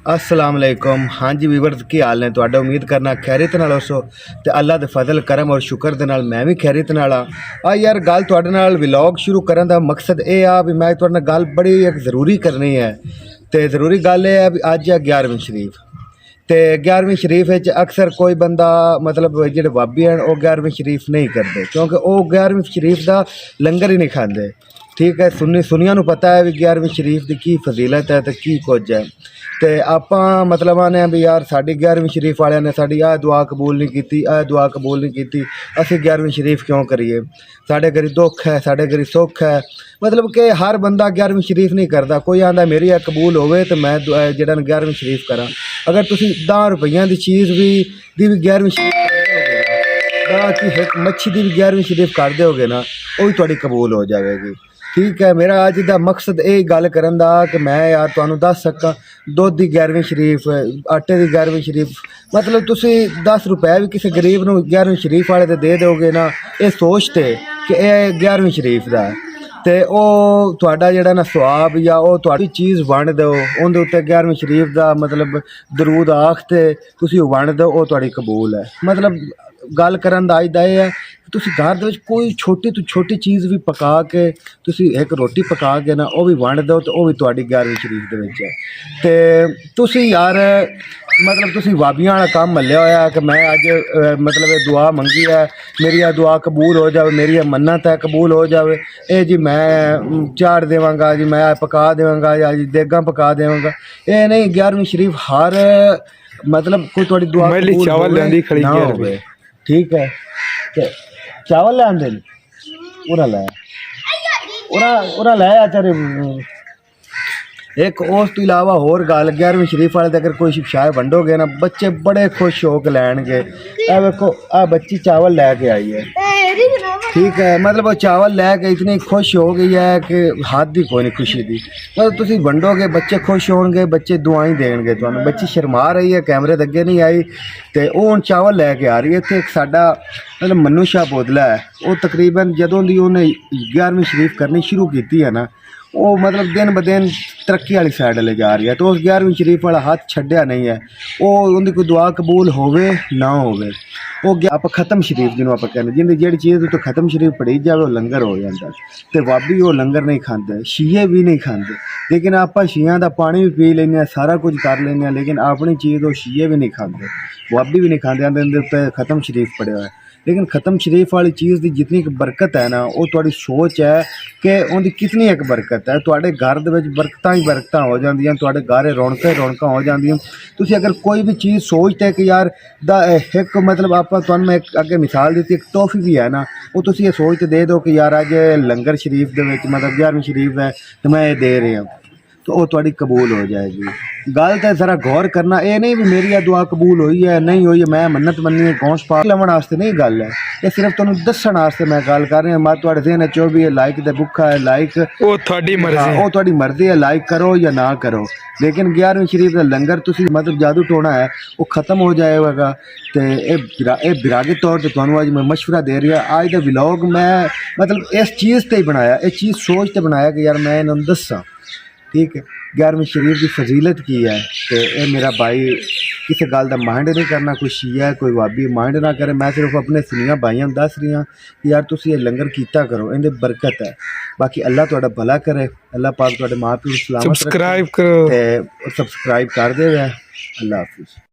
अस्सलाम वालेकुम। हाँ जी वीवर्स, की हाल ने तुहाडा? उम्मीद करना खैरियत नाल होसो ते अल्लाह दे फजल करम और शुक्र दे नाल मैं भी खैरियत नाल हाँ। यार गल तुहाडे नाल व्लॉग शुरू करन दा मकसद ये आ भी मैं तुहाडे नाल गल बड़ी एक ज़रूरी करनी है। ते ज़रूरी गल ये है भी अज है 11वीं शरीफ। ते 11वीं शरीफ अक्सर कोई बंदा मतलब जेह्ड़े बाबी हैं वो 11वीं शरीफ नहीं करते, क्योंकि वो 11वीं शरीफ का लंगर ही नहीं खाते। ठीक है, सुनिया नूं पता है भी 11वीं शरीफ की की फजीलत है तो की कुछ है। तो आप मतलब आने भी यार साड़ी 11वीं शरीफ वाले ने साड़ी आ दुआ कबूल नहीं की, आ दुआ कबूल नहीं की, असी 11वीं शरीफ क्यों करिए? साढ़े घरी दुख है, साढ़े घरी सुख है। मतलब कि हर बंदा 11वीं शरीफ नहीं करता। कोई आंदा मेरी कबूल होवे तो मैं जेड़ा 11वीं शरीफ करा। अगर तुसी 10 रुपये की चीज़ भी 11वीं शरीफ की एक मच्छी की भी 11वीं शरीफ कर दोगे ना, वो भी थोड़ी कबूल हो जाएगी। ठीक है, मेरा अज का मकसद यही गल करन दा कि मैं यार तुहानू दस सकां दुध की 11वीं शरीफ, आटे की 11वीं शरीफ। मतलब तुसी 10 रुपए भी किसी गरीब नूं 11वीं शरीफ वाले दे दोगे ना, ये सोचते कि यह 11वीं शरीफ का तो वह तुहाडा जिहड़ा ना सवाब या वो तुहाडी चीज़ वंड दो उहदे उत्ते 11वीं शरीफ का मतलब दरूद आखते तुसी वंड दो, वो तुहाडी कबूल है। मतलब गल करन दा अज दा एह है तुसी घर दे विच कोई छोटी तो छोटी चीज़ भी पका के तुसी एक रोटी पका के ना वो भी वंड दो तो वो भी तुहाडी 11वीं शरीफ दे विच है। ते तुसी यार मतलब तुसी वाबियां वाला काम मल्लिया होया कि मैं अज मतलब दुआ मंगी है, मेरी दुआ कबूल हो जाए, मेरी मन्नत है कबूल हो जाए। ये जी मैं चाड़ देवांगा जी, मैं पका देवांगा या जी देगा पका देवांगा, ये नहीं। 11वीं शरीफ हर मतलब कोई थोड़ी दुआ कबूल ना होवे। ठीक है, ते चावल ले आंदे उरा लाया तेरे। एक उस तो इलावा होर गल 11वीं शरीफ वाले अगर कोई शाय वंडोगे ना, बच्चे बड़े खुश हो के लैनगे। ए देखो आ बच्ची चावल लैके आई है। ठीक है, मतलब वो चावल लैके इतनी खुश हो गई है कि हाथ दी कोई नहीं खुशी दी। मतलब तुसी वंडोगे बच्चे खुश होंगे, बच्चे दुआएं देंगे तुहानू। बच्ची शर्मा रही है, कैमरे दे अगे नहीं आई तो वो हुण चावल लैके आ रही है। इत्थे एक साडा मतलब मन्नू शाह बोदला है, वो तकरीबन जदों दी उन्हें 11वीं शरीफ करनी शुरू की है ना, वो मतलब दिन ब दिन तरक्की वाली साइड ले जा रही है। तो उस 11वीं शरीफ वाला हाथ छड्डिया नहीं है। वो उनकी कोई दुआ कबूल होवे ना होवे, वो आप खत्म शरीफ जिन्हों आप कहने जिंदी जी चीज़ तो खत्म शरीफ पढ़ी जाए वो लंगर हो जाता। तो वाबी वो लंगर नहीं खाते, शीए भी नहीं खाते, लेकिन आप शिया का पानी भी पी लें, सारा कुछ कर लें, लेकिन अपनी चीज़ वो शीए भी नहीं खाते, वाबी भी नहीं खाते। आते खत्म शरीफ पढ़िया है। लेकिन ख़त्म शरीफ वाली चीज़ की जितनी बरकत है ना, वो तुहाडी सोच है कि उनकी कितनी एक बरकत है। तुहाडे घर दे विच बरकतां ही बरकतां हो जांदियां, तुहाडे घर रौनकां ही रौनकां हो जांदियां। तुसीं अगर कोई भी चीज़ सोचते कि यार एक मतलब आप तुहानूं मैं एक अगे मिसाल दी, एक टॉफ़ी भी है ना, वो तुसीं ये सोच दे दो कि यार अज लंगर शरीफ दे विच मतलब 11वीं शरीफ है तो मैं ये दे रहा, तो वो तुहाडी कबूल हो जाएगी। गल तो ज़रा गौर करना, ये नहीं भी मेरी दुआ कबूल हुई है नहीं हुई है, मैं मन्नत मन्नी है गौश पा लवन वास्ते नहीं गल है, ये सिर्फ तुहानूं दस्सण वास्ते मैं गल कर रहा। मैं तुहाडे ज़हन च भी है लाइक दे भुखा है, लाइक वो तुहाडी मर्जी है, लाइक करो या ना करो। लेकिन 11वीं शरीफ का लंगर तुसीं मतलब जादू टोना है वो ख़त्म हो जाएगा। तो ये बिरागे तौर पर तुहानूं अज मैं मशवरा दे रहा। अज का व्लॉग मैं मतलब इस चीज़ ते ही बनाया, इस चीज़ सोच ते बनाया कि यार मैं इन्होंने दस्सां। ठीक है, 11वीं शरीफ की फजीलत की है। तो ये मेरा भाई किसी गल का माइंड नहीं करना, कोई शिया कोई वाबी माइंड ना करे। मैं सिर्फ अपने सुनिया भाइयों दस रही हाँ कि यार तुसीं ये लंगर कीता करो, इहदे बरकत है। बाकी अल्लाह तुहाडा भला करे, अल्लाह पाक तुहाडे माँ प्यो सलामत रखे, सब्सक्राइब कर दे। अल्लाह हाफिज़।